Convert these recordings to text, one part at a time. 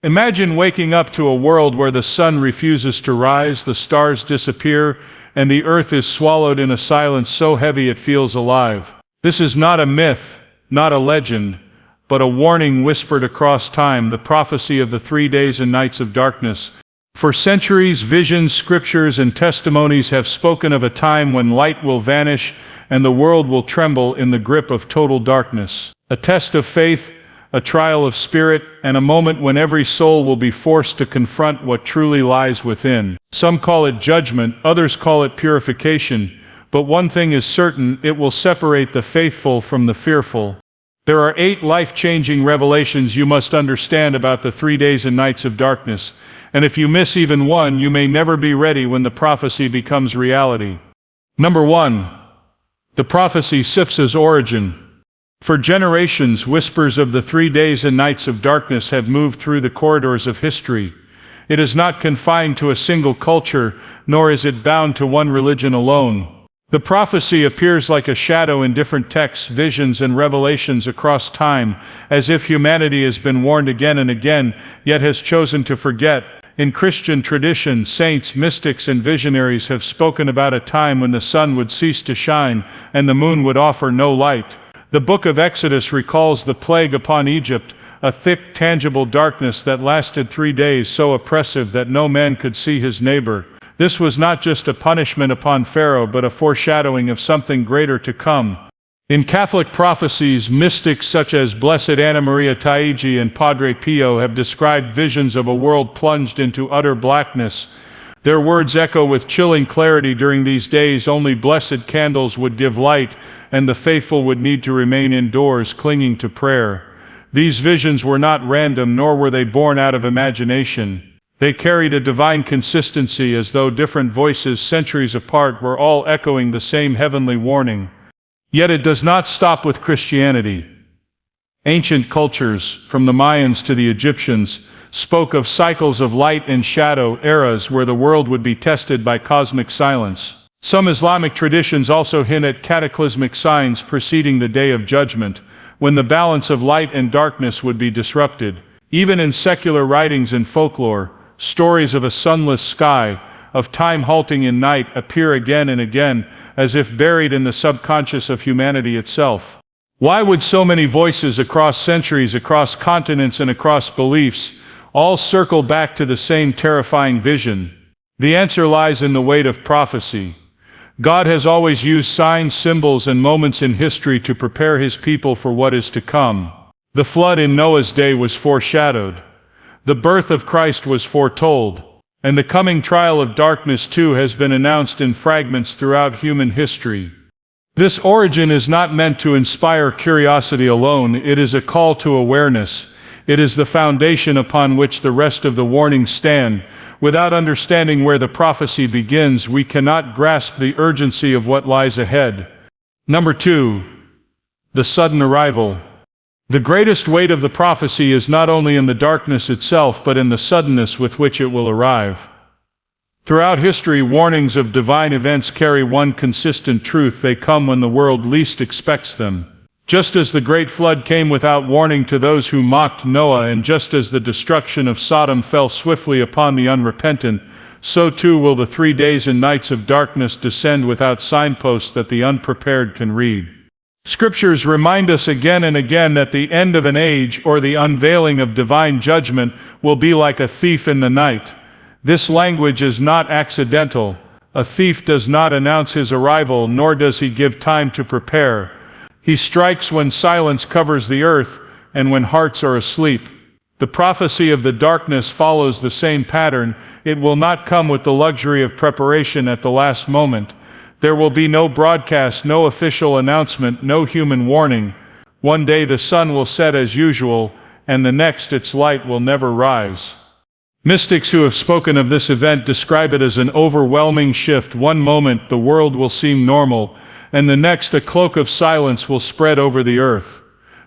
Imagine waking up to a world where the sun refuses to rise, the stars disappear, and the earth is swallowed in a silence so heavy it feels alive. This is not a myth, not a legend, but a warning whispered across time, the prophecy of the 3 days and nights of darkness. For centuries, visions, scriptures, and testimonies have spoken of a time when light will vanish and the world will tremble in the grip of total darkness. A test of faith, a trial of spirit, and a moment when every soul will be forced to confront what truly lies within. Some call it judgment, others call it purification, but one thing is certain: it will separate the faithful from the fearful. There are 8 life-changing revelations you must understand about the 3 days and nights of darkness, and if you miss even one, you may never be ready when the prophecy becomes reality. Number 1. The prophecy Sipsa's origin. For generations, whispers of the 3 days and nights of darkness have moved through the corridors of history. It is not confined to a single culture, nor is it bound to one religion alone. The prophecy appears like a shadow in different texts, visions, and revelations across time, as if humanity has been warned again and again, yet has chosen to forget. In Christian tradition, saints, mystics, and visionaries have spoken about a time when the sun would cease to shine, and the moon would offer no light. The book of Exodus recalls the plague upon Egypt, a thick, tangible darkness that lasted 3 days, so oppressive that no man could see his neighbor. This was not just a punishment upon Pharaoh, but a foreshadowing of something greater to come. In Catholic prophecies, mystics such as Blessed Anna Maria Taigi and Padre Pio have described visions of a world plunged into utter blackness. Their words echo with chilling clarity: during these days only blessed candles would give light, and the faithful would need to remain indoors, clinging to prayer. These visions were not random, nor were they born out of imagination. They carried a divine consistency, as though different voices centuries apart were all echoing the same heavenly warning. Yet it does not stop with Christianity. Ancient cultures, from the Mayans to the Egyptians, spoke of cycles of light and shadow, eras where the world would be tested by cosmic silence. Some Islamic traditions also hint at cataclysmic signs preceding the day of judgment, when the balance of light and darkness would be disrupted. Even in secular writings and folklore, stories of a sunless sky, of time halting in night, appear again and again, as if buried in the subconscious of humanity itself. Why would so many voices across centuries, across continents, and across beliefs all circle back to the same terrifying vision? The answer lies in the weight of prophecy. God has always used signs, symbols, and moments in history to prepare his people for what is to come. The flood in Noah's day was foreshadowed. The birth of Christ was foretold. And the coming trial of darkness too has been announced in fragments throughout human history. This origin is not meant to inspire curiosity alone, it is a call to awareness. It is the foundation upon which the rest of the warnings stand. Without understanding where the prophecy begins, we cannot grasp the urgency of what lies ahead. Number 2. The sudden arrival. The greatest weight of the prophecy is not only in the darkness itself, but in the suddenness with which it will arrive. Throughout history, warnings of divine events carry one consistent truth: they come when the world least expects them. Just as the great flood came without warning to those who mocked Noah, and just as the destruction of Sodom fell swiftly upon the unrepentant, so too will the 3 days and nights of darkness descend without signposts that the unprepared can read. Scriptures remind us again and again that the end of an age, or the unveiling of divine judgment, will be like a thief in the night. This language is not accidental. A thief does not announce his arrival, nor does he give time to prepare. He strikes when silence covers the earth, and when hearts are asleep. The prophecy of the darkness follows the same pattern. It will not come with the luxury of preparation at the last moment. There will be no broadcast, no official announcement, no human warning. One day the sun will set as usual, and the next its light will never rise. Mystics who have spoken of this event describe it as an overwhelming shift. One moment the world will seem normal, and the next a cloak of silence will spread over the earth.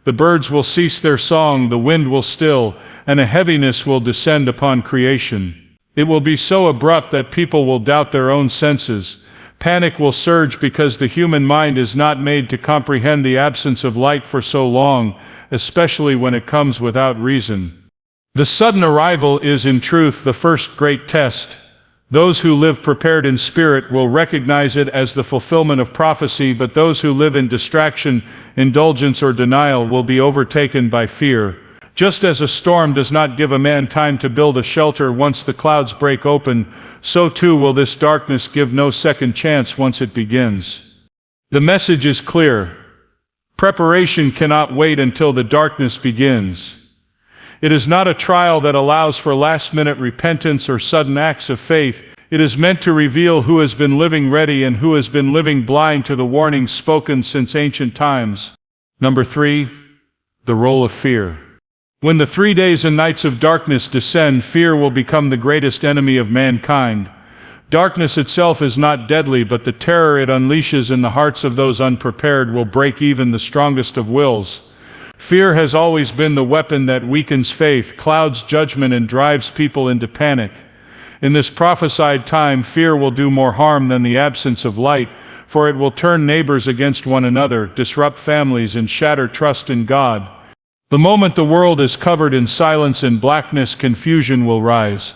The birds will cease their song, the wind will still, and a heaviness will descend upon creation. It will be so abrupt that people will doubt their own senses. Panic will surge because the human mind is not made to comprehend the absence of light for so long, especially when it comes without reason. The sudden arrival is in truth the first great test. Those who live prepared in spirit will recognize it as the fulfillment of prophecy, but those who live in distraction, indulgence, or denial will be overtaken by fear. Just as a storm does not give a man time to build a shelter once the clouds break open, so too will this darkness give no second chance once it begins. The message is clear. Preparation cannot wait until the darkness begins. It is not a trial that allows for last-minute repentance or sudden acts of faith. It is meant to reveal who has been living ready and who has been living blind to the warnings spoken since ancient times. Number 3, the role of fear. When the 3 days and nights of darkness descend, fear will become the greatest enemy of mankind. Darkness itself is not deadly, but the terror it unleashes in the hearts of those unprepared will break even the strongest of wills. Fear has always been the weapon that weakens faith, clouds judgment, and drives people into panic. In this prophesied time, fear will do more harm than the absence of light, for it will turn neighbors against one another, disrupt families, and shatter trust in God. The moment the world is covered in silence and blackness, confusion will rise.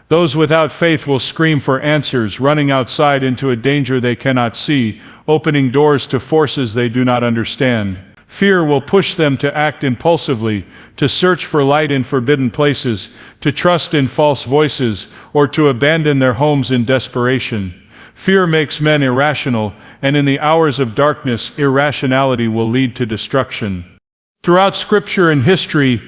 Those without faith will scream for answers, running outside into a danger they cannot see, opening doors to forces they do not understand. Fear will push them to act impulsively, to search for light in forbidden places, to trust in false voices, or to abandon their homes in desperation. Fear makes men irrational, and in the hours of darkness, irrationality will lead to destruction. Throughout Scripture and history,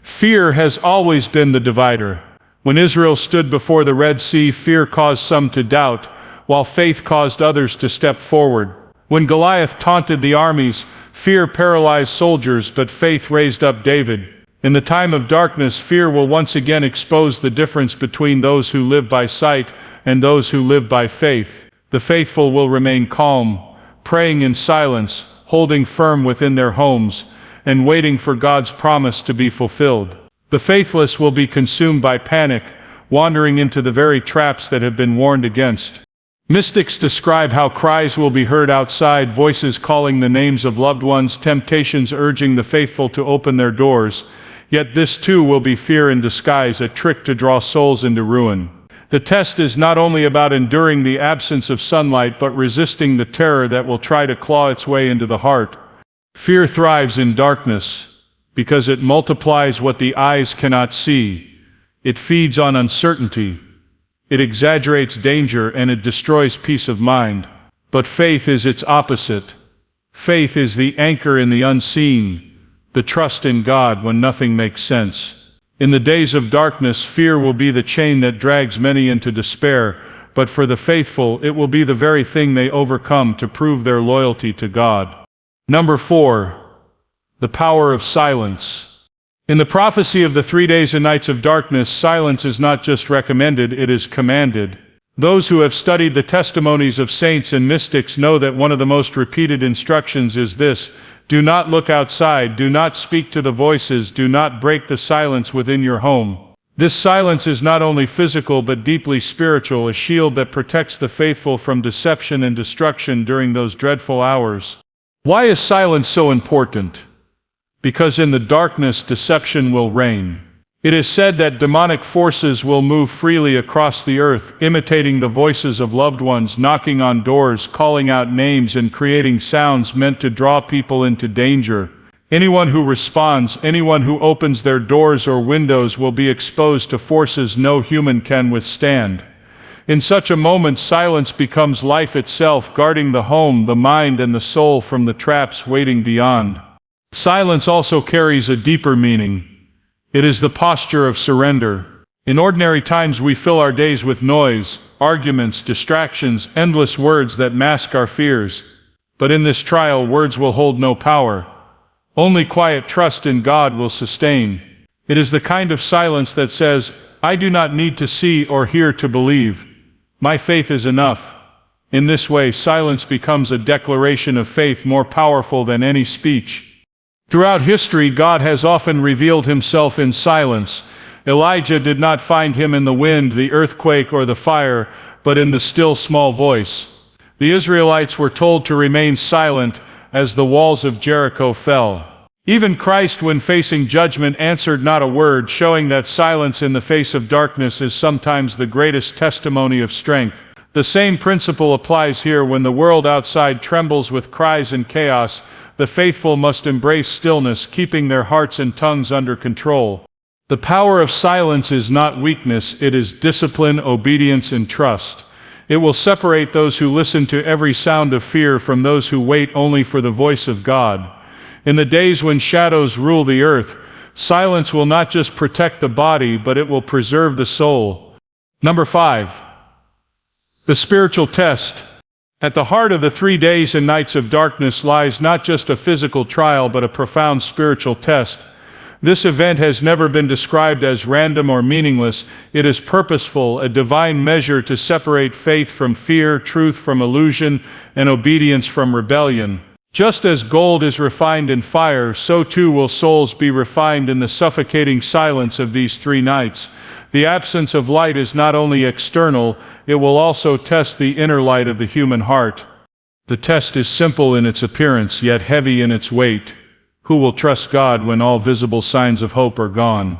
fear has always been the divider. When Israel stood before the Red Sea, fear caused some to doubt, while faith caused others to step forward. When Goliath taunted the armies, fear paralyzed soldiers, but faith raised up David. In the time of darkness, fear will once again expose the difference between those who live by sight and those who live by faith. The faithful will remain calm, praying in silence, holding firm within their homes, and waiting for God's promise to be fulfilled. The faithless will be consumed by panic, wandering into the very traps that have been warned against. Mystics describe how cries will be heard outside, voices calling the names of loved ones, temptations urging the faithful to open their doors. Yet this too will be fear in disguise, a trick to draw souls into ruin. The test is not only about enduring the absence of sunlight, but resisting the terror that will try to claw its way into the heart. Fear thrives in darkness because it multiplies what the eyes cannot see. It feeds on uncertainty. It exaggerates danger, and it destroys peace of mind. But faith is its opposite. Faith is the anchor in the unseen, the trust in God when nothing makes sense. In the days of darkness, fear will be the chain that drags many into despair, but for the faithful, it will be the very thing they overcome to prove their loyalty to God. Number 4, the power of silence. In the prophecy of the 3 days and nights of darkness, silence is not just recommended, it is commanded. Those who have studied the testimonies of saints and mystics know that one of the most repeated instructions is this: do not look outside, do not speak to the voices, do not break the silence within your home. This silence is not only physical but deeply spiritual, a shield that protects the faithful from deception and destruction during those dreadful hours. Why is silence so important? Because in the darkness, deception will reign. It is said that demonic forces will move freely across the earth, imitating the voices of loved ones, knocking on doors, calling out names, and creating sounds meant to draw people into danger. Anyone who responds, anyone who opens their doors or windows will be exposed to forces no human can withstand. In such a moment, silence becomes life itself, guarding the home, the mind, and the soul from the traps waiting beyond. Silence also carries a deeper meaning. It is the posture of surrender. In ordinary times, we fill our days with noise, arguments, distractions, endless words that mask our fears. But in this trial, words will hold no power. Only quiet trust in God will sustain. It is the kind of silence that says, I do not need to see or hear to believe. My faith is enough. In this way, silence becomes a declaration of faith more powerful than any speech. Throughout history, God has often revealed himself in silence. Elijah did not find him in the wind, the earthquake, or the fire, but in the still small voice. The Israelites were told to remain silent as the walls of Jericho fell. Even Christ, when facing judgment, answered not a word, showing that silence in the face of darkness is sometimes the greatest testimony of strength. The same principle applies here. When the world outside trembles with cries and chaos, the faithful must embrace stillness, keeping their hearts and tongues under control. The power of silence is not weakness, it is discipline, obedience, and trust. It will separate those who listen to every sound of fear from those who wait only for the voice of God. In the days when shadows rule the earth, silence will not just protect the body, but it will preserve the soul. Number 5. The spiritual test. At the heart of the 3 days and nights of darkness lies not just a physical trial, but a profound spiritual test. This event has never been described as random or meaningless. It is purposeful, a divine measure to separate faith from fear, truth from illusion, and obedience from rebellion. Just as gold is refined in fire, so too will souls be refined in the suffocating silence of these 3 nights. The absence of light is not only external, it will also test the inner light of the human heart. The test is simple in its appearance, yet heavy in its weight. Who will trust God when all visible signs of hope are gone?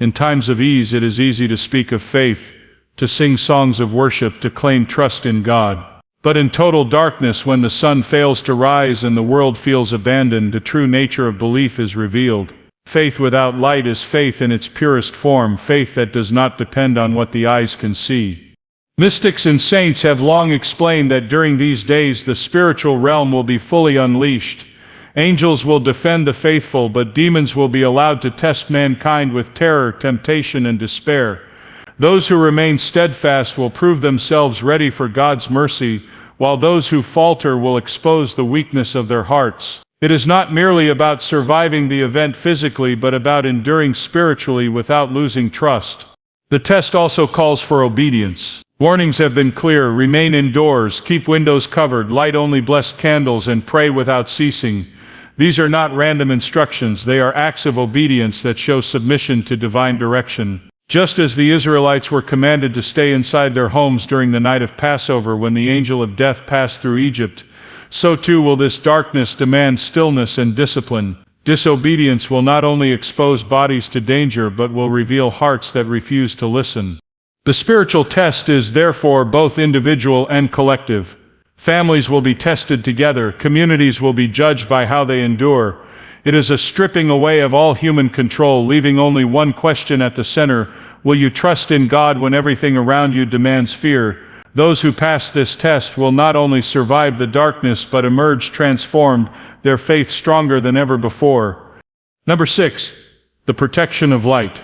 In times of ease, it is easy to speak of faith, to sing songs of worship, to claim trust in God. But in total darkness, when the sun fails to rise and the world feels abandoned, the true nature of belief is revealed. Faith without light is faith in its purest form, faith that does not depend on what the eyes can see. Mystics and saints have long explained that during these days the spiritual realm will be fully unleashed. Angels will defend the faithful, but demons will be allowed to test mankind with terror, temptation, and despair. Those who remain steadfast will prove themselves ready for God's mercy, while those who falter will expose the weakness of their hearts. It is not merely about surviving the event physically, but about enduring spiritually without losing trust. The test also calls for obedience. Warnings have been clear: remain indoors, keep windows covered, light only blessed candles, and pray without ceasing. These are not random instructions, they are acts of obedience that show submission to divine direction. Just as the Israelites were commanded to stay inside their homes during the night of Passover when the angel of death passed through Egypt, so too will this darkness demand stillness and discipline. Disobedience will not only expose bodies to danger, but will reveal hearts that refuse to listen. The spiritual test is therefore both individual and collective. Families will be tested together, communities will be judged by how they endure. It is a stripping away of all human control, leaving only one question at the center: will you trust in God when everything around you demands fear? Those who pass this test will not only survive the darkness, but emerge transformed, their faith stronger than ever before. Number 6. The protection of light.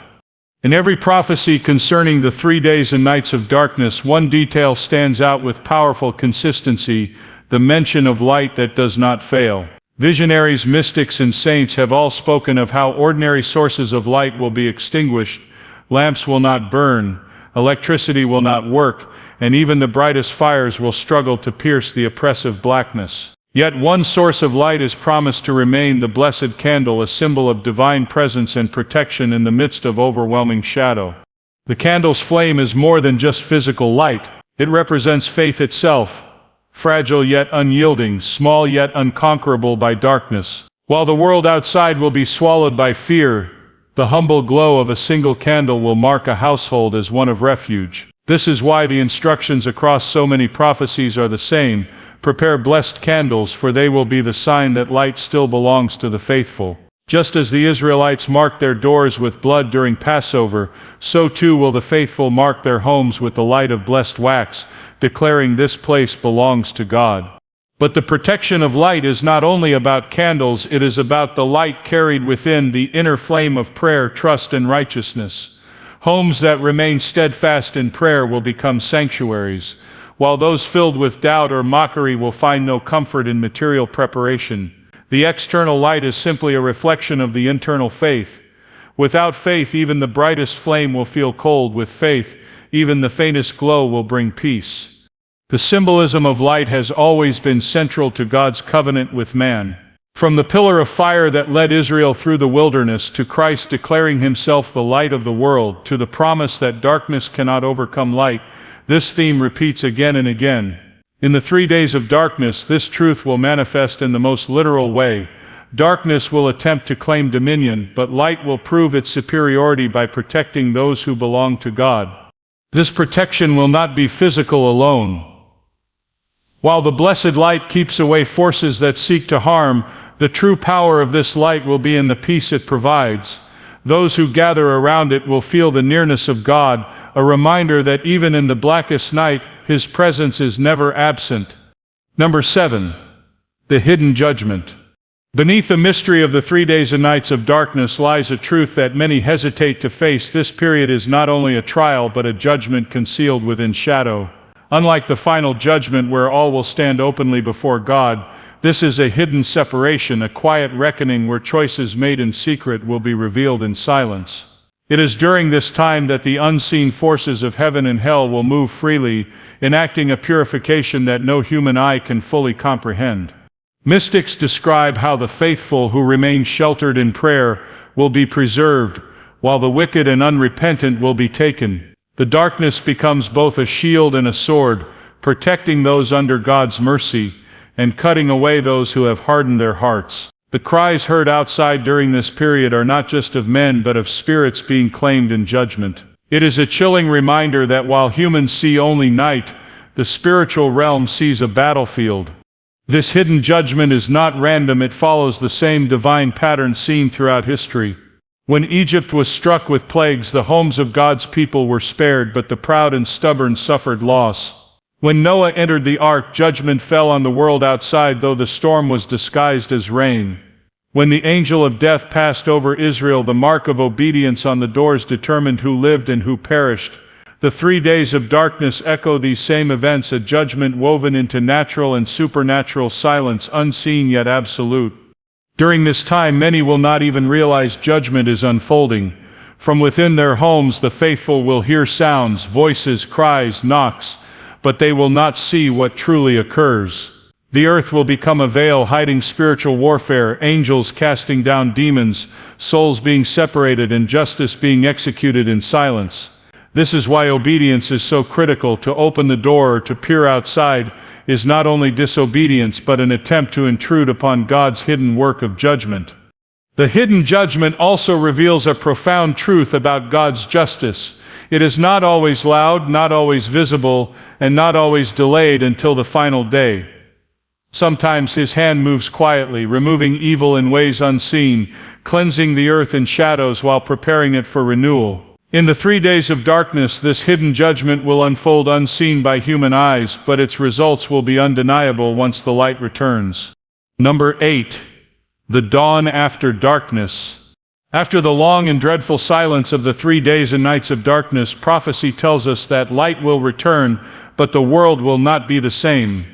In every prophecy concerning the 3 days and nights of darkness, one detail stands out with powerful consistency: the mention of light that does not fail. Visionaries, mystics, and saints have all spoken of how ordinary sources of light will be extinguished, lamps will not burn, electricity will not work, and even the brightest fires will struggle to pierce the oppressive blackness. Yet one source of light is promised to remain: the blessed candle, a symbol of divine presence and protection in the midst of overwhelming shadow. The candle's flame is more than just physical light. It represents faith itself, fragile yet unyielding, small yet unconquerable by darkness. While the world outside will be swallowed by fear, the humble glow of a single candle will mark a household as one of refuge. This is why the instructions across so many prophecies are the same: prepare blessed candles, for they will be the sign that light still belongs to the faithful. Just as the Israelites marked their doors with blood during Passover, so too will the faithful mark their homes with the light of blessed wax, declaring this place belongs to God. But the protection of light is not only about candles, it is about the light carried within, the inner flame of prayer, trust, and righteousness. Homes that remain steadfast in prayer will become sanctuaries, while those filled with doubt or mockery will find no comfort in material preparation. The external light is simply a reflection of the internal faith. Without faith, even the brightest flame will feel cold. With faith, even the faintest glow will bring peace. The symbolism of light has always been central to God's covenant with man. From the pillar of fire that led Israel through the wilderness, to Christ declaring himself the light of the world, to the promise that darkness cannot overcome light, this theme repeats again and again. In the 3 days of darkness, this truth will manifest in the most literal way. Darkness will attempt to claim dominion, but light will prove its superiority by protecting those who belong to God. This protection will not be physical alone. While the blessed light keeps away forces that seek to harm, the true power of this light will be in the peace it provides. Those who gather around it will feel the nearness of God, a reminder that even in the blackest night, His presence is never absent. Number 7. The hidden judgment. Beneath the mystery of the 3 days and nights of darkness lies a truth that many hesitate to face. This period is not only a trial but a judgment concealed within shadow. Unlike the final judgment where all will stand openly before God, this is a hidden separation, a quiet reckoning where choices made in secret will be revealed in silence. It is during this time that the unseen forces of heaven and hell will move freely, enacting a purification that no human eye can fully comprehend. Mystics describe how the faithful who remain sheltered in prayer will be preserved, while the wicked and unrepentant will be taken. The darkness becomes both a shield and a sword, protecting those under God's mercy, and cutting away those who have hardened their hearts. The cries heard outside during this period are not just of men but of spirits being claimed in judgment. It is a chilling reminder that while humans see only night, the spiritual realm sees a battlefield. This hidden judgment is not random, it follows the same divine pattern seen throughout history. When Egypt was struck with plagues, the homes of God's people were spared, but the proud and stubborn suffered loss. When Noah entered the ark, judgment fell on the world outside, though the storm was disguised as rain. When the angel of death passed over Israel, the mark of obedience on the doors determined who lived and who perished. The 3 days of darkness echo these same events, a judgment woven into natural and supernatural silence, unseen yet absolute. During this time, many will not even realize judgment is unfolding. From within their homes, the faithful will hear sounds, voices, cries, knocks, but they will not see what truly occurs. The earth will become a veil hiding spiritual warfare, angels casting down demons, souls being separated, and justice being executed in silence. This is why obedience is so critical. To open the door or to peer outside is not only disobedience but an attempt to intrude upon God's hidden work of judgment. The hidden judgment also reveals a profound truth about God's justice. It is not always loud, not always visible, and not always delayed until the final day. Sometimes His hand moves quietly, removing evil in ways unseen, cleansing the earth in shadows while preparing it for renewal. In the 3 days of darkness, this hidden judgment will unfold unseen by human eyes, but its results will be undeniable once the light returns. Number 8. The dawn after darkness. After the long and dreadful silence of the 3 days and nights of darkness, prophecy tells us that light will return, but the world will not be the same.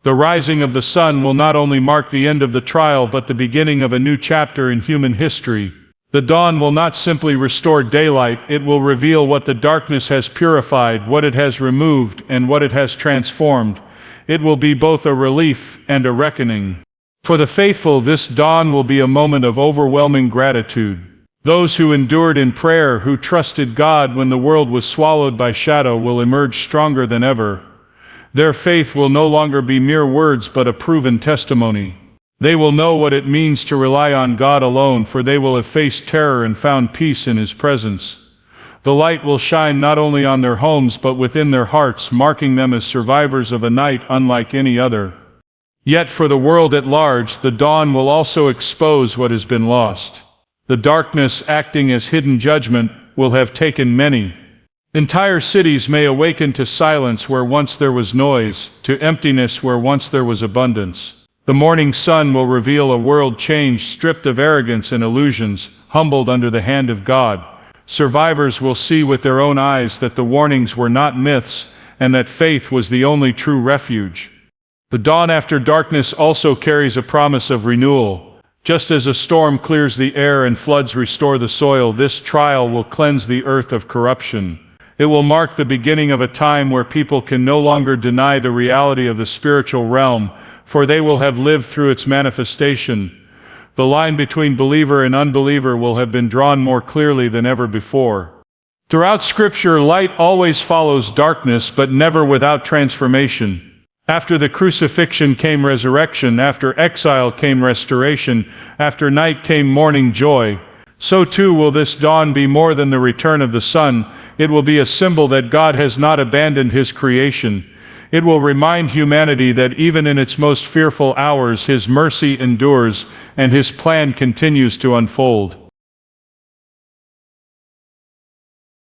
The rising of the sun will not only mark the end of the trial but the beginning of a new chapter in human history. The dawn will not simply restore daylight, it will reveal what the darkness has purified, what it has removed, and what it has transformed. It will be both a relief and a reckoning. For the faithful, this dawn will be a moment of overwhelming gratitude. Those who endured in prayer, who trusted God when the world was swallowed by shadow, will emerge stronger than ever. Their faith will no longer be mere words but a proven testimony. They will know what it means to rely on God alone, for they will have faced terror and found peace in His presence. The light will shine not only on their homes but within their hearts, marking them as survivors of a night unlike any other. Yet for the world at large, the dawn will also expose what has been lost. The darkness, acting as hidden judgment, will have taken many. Entire cities may awaken to silence where once there was noise, to emptiness where once there was abundance. The morning sun will reveal a world changed, stripped of arrogance and illusions, humbled under the hand of God. Survivors will see with their own eyes that the warnings were not myths, and that faith was the only true refuge. The dawn after darkness also carries a promise of renewal. Just as a storm clears the air and floods restore the soil, this trial will cleanse the earth of corruption. It will mark the beginning of a time where people can no longer deny the reality of the spiritual realm, for they will have lived through its manifestation. The line between believer and unbeliever will have been drawn more clearly than ever before. Throughout Scripture, light always follows darkness, but never without transformation. After the crucifixion came resurrection, after exile came restoration, after night came morning joy. So too will this dawn be more than the return of the sun. It will be a symbol that God has not abandoned His creation. It will remind humanity that even in its most fearful hours His mercy endures and His plan continues to unfold.